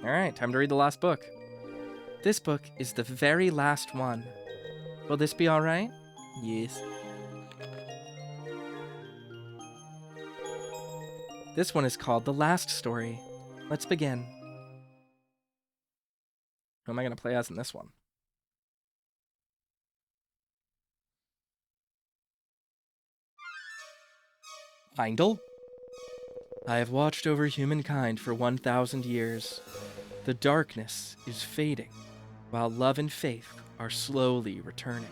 Alright, time to read the last book. This book is the very last one. Will this be alright? Yes. This one is called The Last Story. Let's begin. Who am I going to play as in this one? Heindel? I have watched over humankind for 1,000 years. The darkness is fading, while love and faith are slowly returning.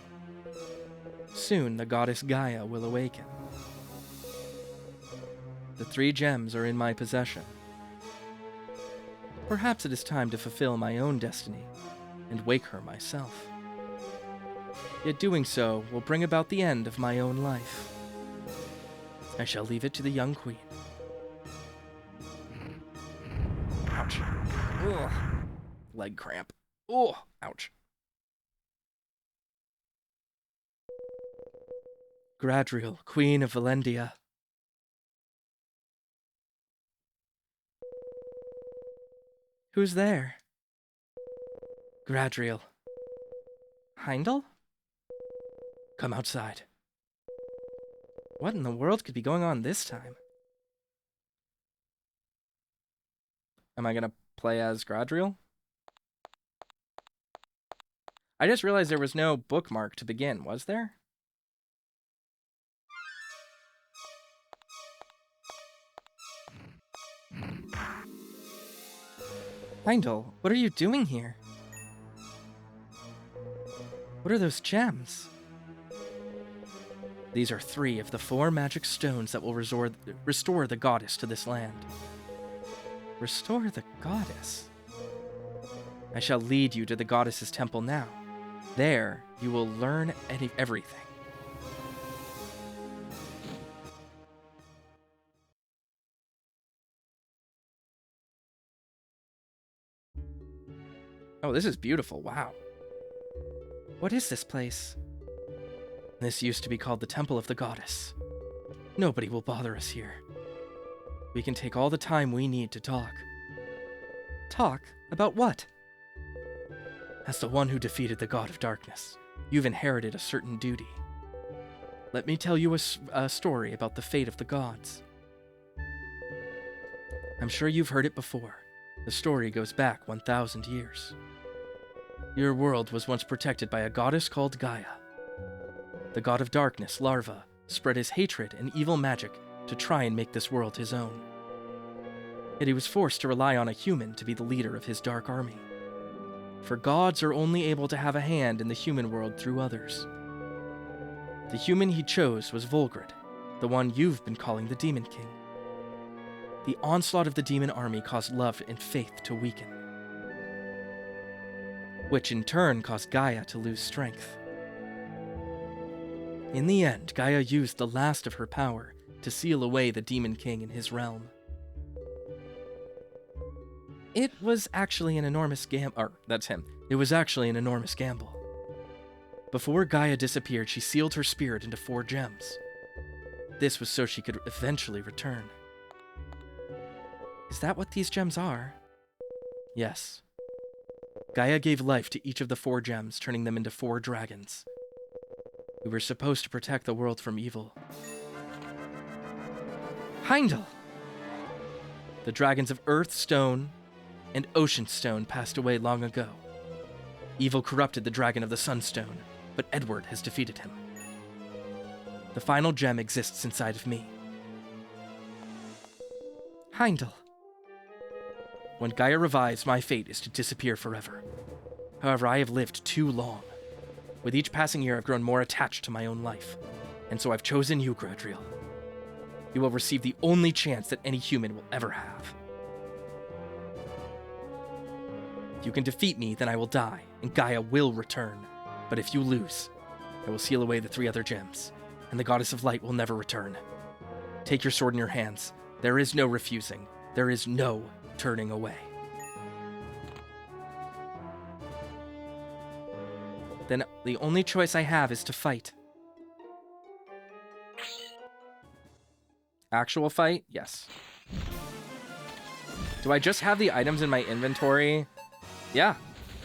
Soon the goddess Gaia will awaken. The 3 gems are in my possession. Perhaps it is time to fulfill my own destiny and wake her myself. Yet doing so will bring about the end of my own life. I shall leave it to the young queen. Ouch. Ugh. Leg cramp. Oh, ouch. Gradriel, Queen of Valendia. Who's there? Gradriel. Heindel? Come outside. What in the world could be going on this time? Am I gonna play as Gradriel? I just realized there was no bookmark to begin, was there? Heindel, what are you doing here? What are those gems? These are 3 of the 4 magic stones that will restore the goddess to this land. Restore the goddess? I shall lead you to the goddess's temple now. There, you will learn everything. Oh, this is beautiful. Wow. What is this place? This used to be called the Temple of the Goddess. Nobody will bother us here. We can take all the time we need to talk. Talk? About what? As the one who defeated the God of Darkness, you've inherited a certain duty. Let me tell you a story about the fate of the gods. I'm sure you've heard it before. The story goes back 1,000 years. Your world was once protected by a goddess called Gaia. The god of darkness, Lalva, spread his hatred and evil magic to try and make this world his own. Yet he was forced to rely on a human to be the leader of his dark army. For gods are only able to have a hand in the human world through others. The human he chose was Volgrid, the one you've been calling the Demon King. The onslaught of the demon army caused love and faith to weaken, which in turn caused Gaia to lose strength. In the end, Gaia used the last of her power to seal away the Demon King in his realm. It was actually an enormous gamble. That's him. It was actually an enormous gamble. Before Gaia disappeared, she sealed her spirit into 4 gems. This was so she could eventually return. Is that what these gems are? Yes. Gaia gave life to each of the 4 gems, turning them into 4 dragons. We were supposed to protect the world from evil. Heindel! The dragons of Earth Stone and Ocean Stone passed away long ago. Evil corrupted the dragon of the Sunstone, but Edward has defeated him. The final gem exists inside of me. Heindel. When Gaia revives, my fate is to disappear forever. However, I have lived too long. With each passing year, I've grown more attached to my own life, and so I've chosen you, Gradriel. You will receive the only chance that any human will ever have. If you can defeat me, then I will die, and Gaia will return. But if you lose, I will seal away the 3 other gems, and the Goddess of Light will never return. Take your sword in your hands. There is no refusing. There is no turning away. Then the only choice I have is to fight. Actual fight? Yes. Do I just have the items in my inventory? Yeah,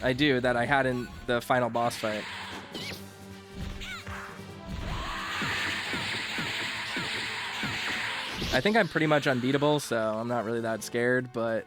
I do, that I had in the final boss fight. I think I'm pretty much unbeatable, so I'm not really that scared, but...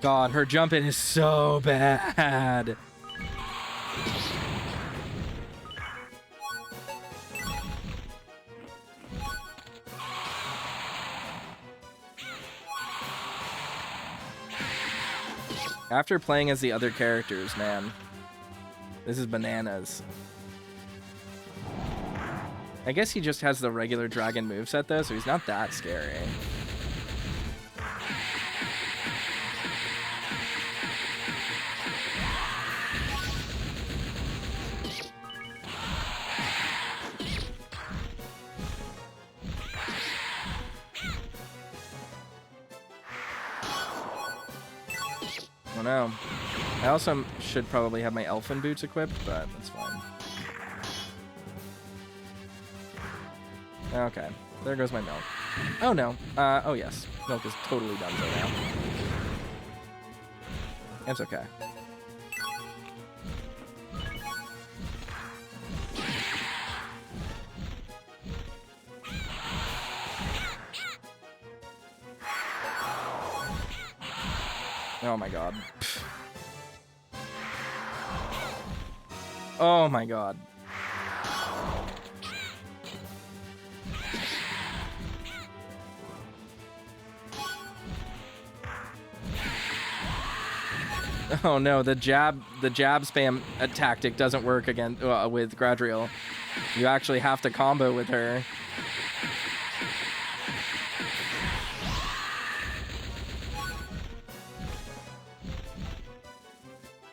God, her jumping is so bad. After playing as the other characters, man, this is bananas. I guess he just has the regular dragon moveset though, so he's not that scary. Oh no. I also should probably have my elfin boots equipped, but that's fine. Okay, there goes my milk. Oh no. Oh yes. Milk is totally done so now. It's okay. Oh my god. Oh my god. Oh no, the jab spam tactic doesn't work again with Gradriel. You actually have to combo with her.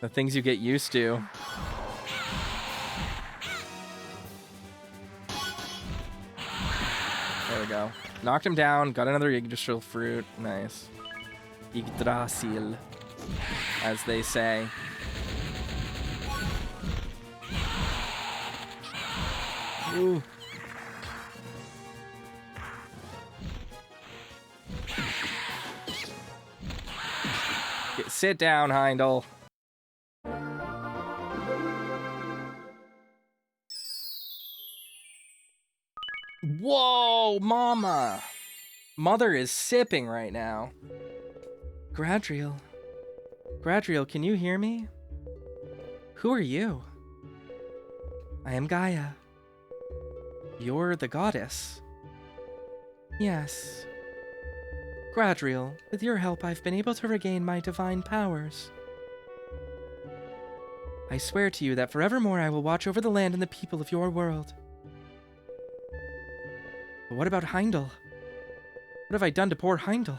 The things you get used to. There we go. Knocked him down, got another Yggdrasil fruit. Nice. Yggdrasil, as they say. Ooh. Sit down, Heindel. Whoa, mama. Mother is sipping right now. Gradriel. Gradriel, can you hear me? Who are you? I am Gaia. You're the goddess. Yes. Gradriel, with your help, I've been able to regain my divine powers. I swear to you that forevermore I will watch over the land and the people of your world. But what about Heindel? What have I done to poor Heindel?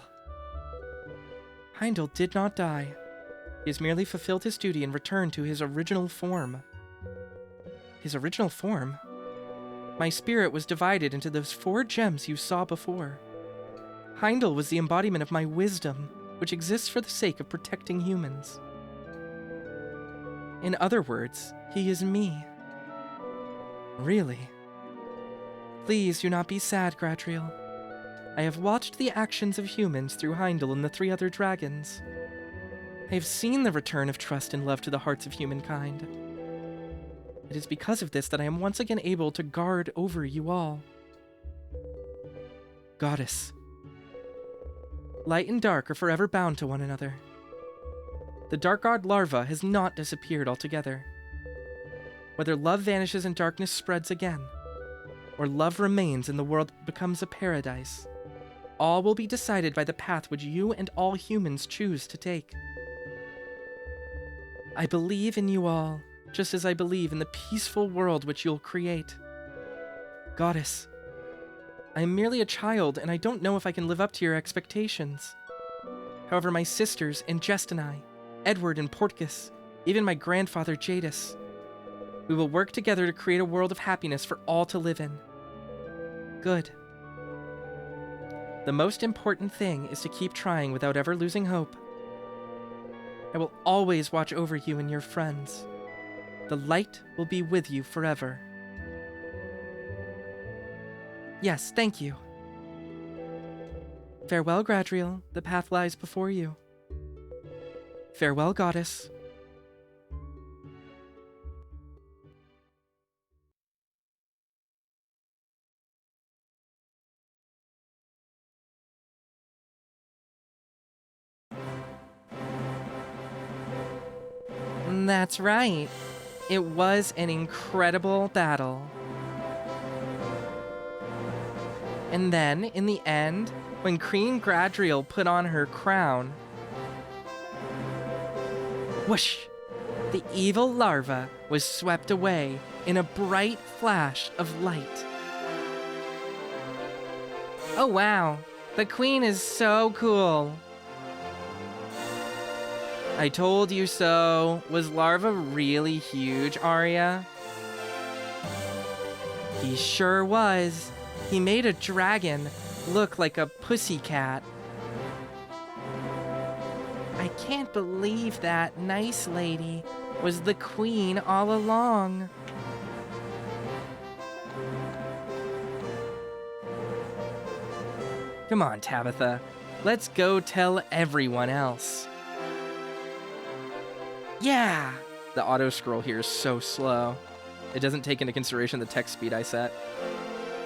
Heindel did not die. He has merely fulfilled his duty and returned to his original form. His original form? My spirit was divided into those 4 gems you saw before. Heindel was the embodiment of my wisdom, which exists for the sake of protecting humans. In other words, he is me. Really? Please do not be sad, Gradriel. I have watched the actions of humans through Heindel and the 3 other dragons. I have seen the return of trust and love to the hearts of humankind. It is because of this that I am once again able to guard over you all. Goddess. Light and dark are forever bound to one another. The dark god Lalva has not disappeared altogether. Whether love vanishes and darkness spreads again, or love remains and the world becomes a paradise, all will be decided by the path which you and all humans choose to take. I believe in you all, just as I believe in the peaceful world which you'll create. Goddess, I am merely a child, and I don't know if I can live up to your expectations. However, my sisters, Ingest and I, Edward and Portgas, even my grandfather Jadis, we will work together to create a world of happiness for all to live in. Good. The most important thing is to keep trying without ever losing hope. I will always watch over you and your friends. The light will be with you forever. Yes, thank you. Farewell, Gradriel. The path lies before you. Farewell, goddess. That's right. It was an incredible battle. And then, in the end, when Queen Gradriel put on her crown, whoosh! The evil larva was swept away in a bright flash of light. Oh wow, the queen is so cool. I told you so. Was Larva really huge, Arya? He sure was. He made a dragon look like a pussycat. I can't believe that nice lady was the queen all along. Come on, Tabitha. Let's go tell everyone else. Yeah! The auto scroll here is so slow. It doesn't take into consideration the text speed I set.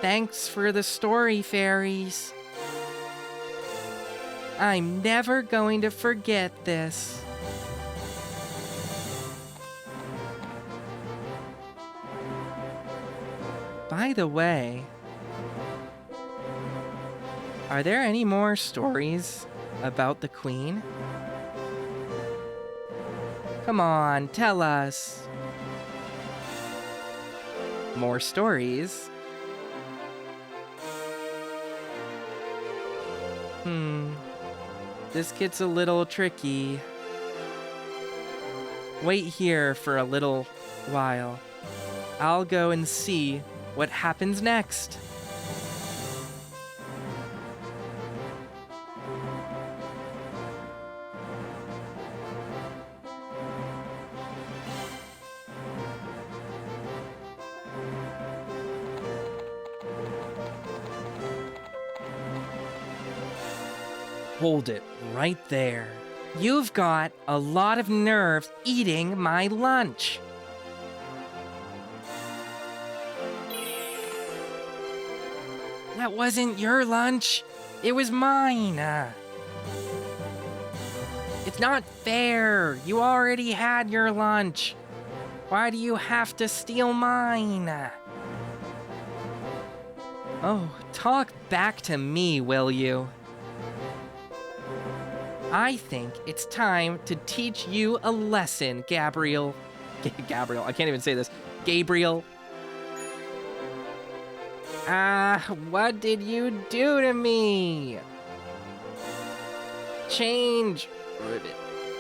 Thanks for the story, fairies. I'm never going to forget this. By the way, are there any more stories about the queen? Come on, tell us. More stories? This gets a little tricky. Wait here for a little while. I'll go and see what happens next. Hold it right there. You've got a lot of nerve eating my lunch. That wasn't your lunch. It was mine. It's not fair. You already had your lunch. Why do you have to steal mine? Oh, talk back to me, will you? I think it's time to teach you a lesson, Gabriel. Gabriel, I can't even say this. Gabriel. What did you do to me? Change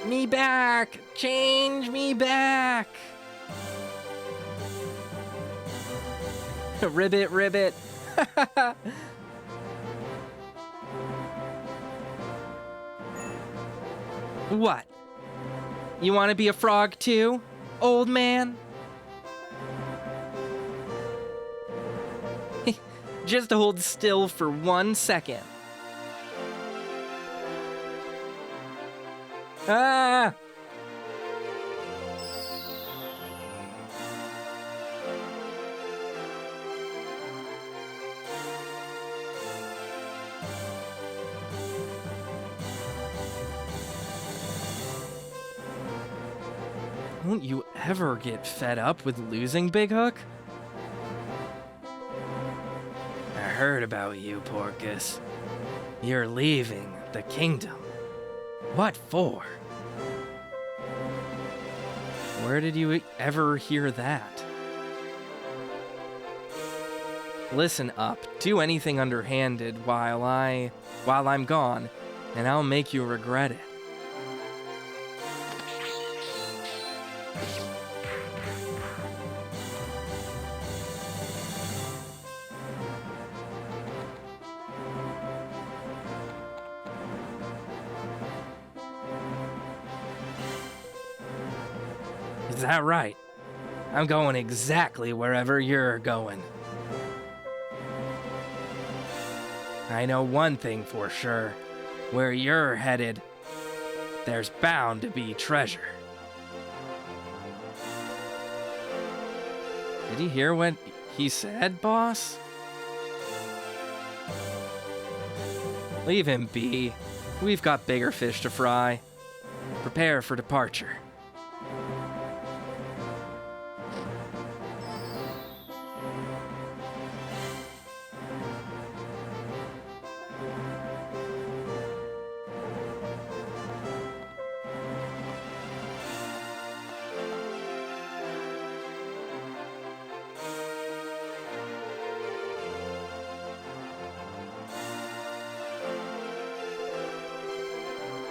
me back. Change me back. Ribbit, ribbit. What? You want to be a frog too, old man? Just hold still for 1 second. Ah! Won't you ever get fed up with losing, Big Hook? I heard about you, Porcus. You're leaving the kingdom. What for? Where did you ever hear that? Listen up. Do anything underhanded while I'm gone, and I'll make you regret it. Is that right? I'm going exactly wherever you're going. I know one thing for sure. Where you're headed, there's bound to be treasure. Did you hear what he said, boss? Leave him be. We've got bigger fish to fry. Prepare for departure.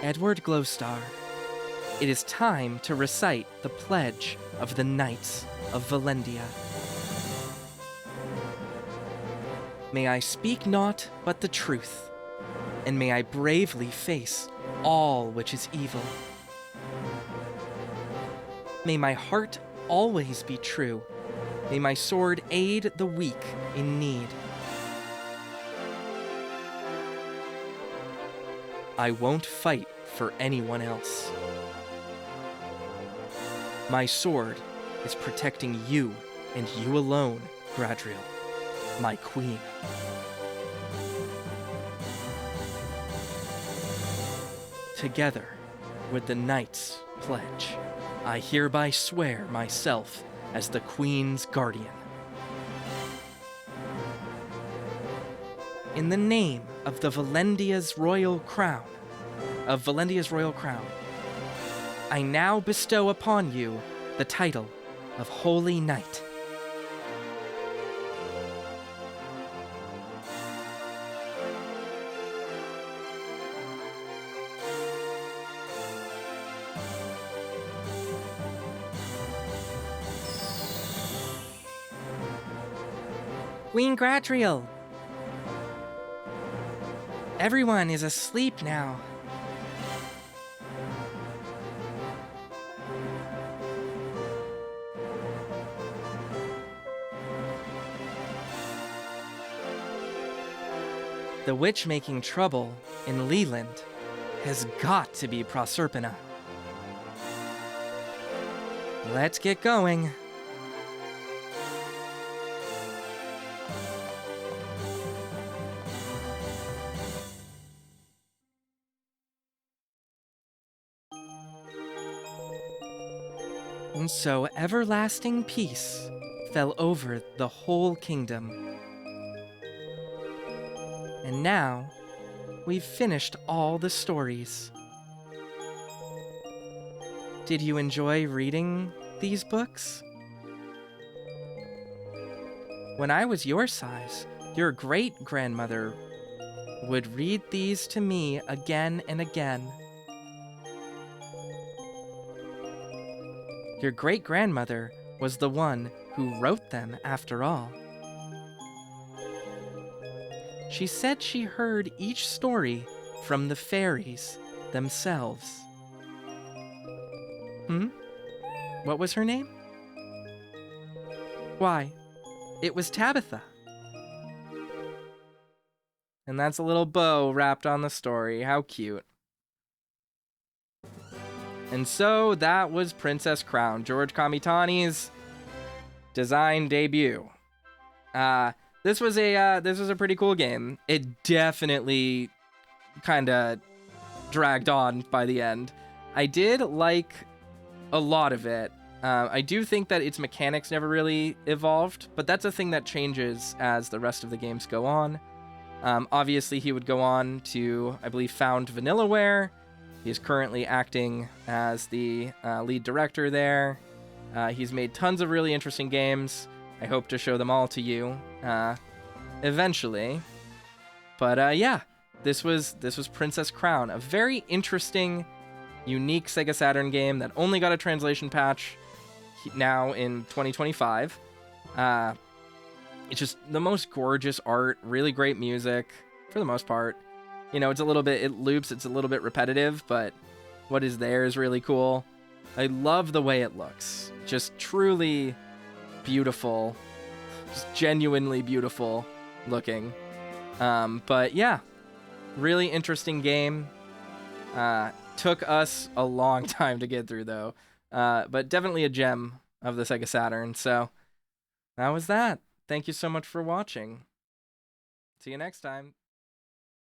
Edward Glowstar, it is time to recite the pledge of the Knights of Valendia. May I speak naught but the truth, and may I bravely face all which is evil. May my heart always be true, may my sword aid the weak in need. I won't fight for anyone else. My sword is protecting you and you alone, Gradriel, my queen. Together with the Knight's pledge, I hereby swear myself as the Queen's guardian. In the name of Valendia's royal crown, I now bestow upon you the title of Holy Knight. Queen Gradriel! Everyone is asleep now. The witch making trouble in Leland has got to be Proserpina. Let's get going. And so everlasting peace fell over the whole kingdom. And now, we've finished all the stories. Did you enjoy reading these books? When I was your size, your great-grandmother would read these to me again and again. Your great-grandmother was the one who wrote them after all. She said she heard each story from the fairies themselves. What was her name? Why, it was Tabitha. And that's a little bow wrapped on the story. How cute. And so that was Princess Crown, George Kamitani's design debut. This was a pretty cool game. It definitely kind of dragged on by the end. I did like a lot of it. I do think that its mechanics never really evolved, but that's a thing that changes as the rest of the games go on. Obviously, he would go on to, I believe, found Vanillaware. He's currently acting as the lead director there. He's made tons of really interesting games. I hope to show them all to you eventually. But yeah, this was Princess Crown, a very interesting, unique Sega Saturn game that only got a translation patch now in 2025. It's just the most gorgeous art, really great music for the most part. You know, it loops, it's a little bit repetitive, but what is there is really cool. I love the way it looks. Just truly beautiful. Just genuinely beautiful looking. But yeah, really interesting game. Took us a long time to get through though. But definitely a gem of the Sega Saturn. So that was that. Thank you so much for watching. See you next time.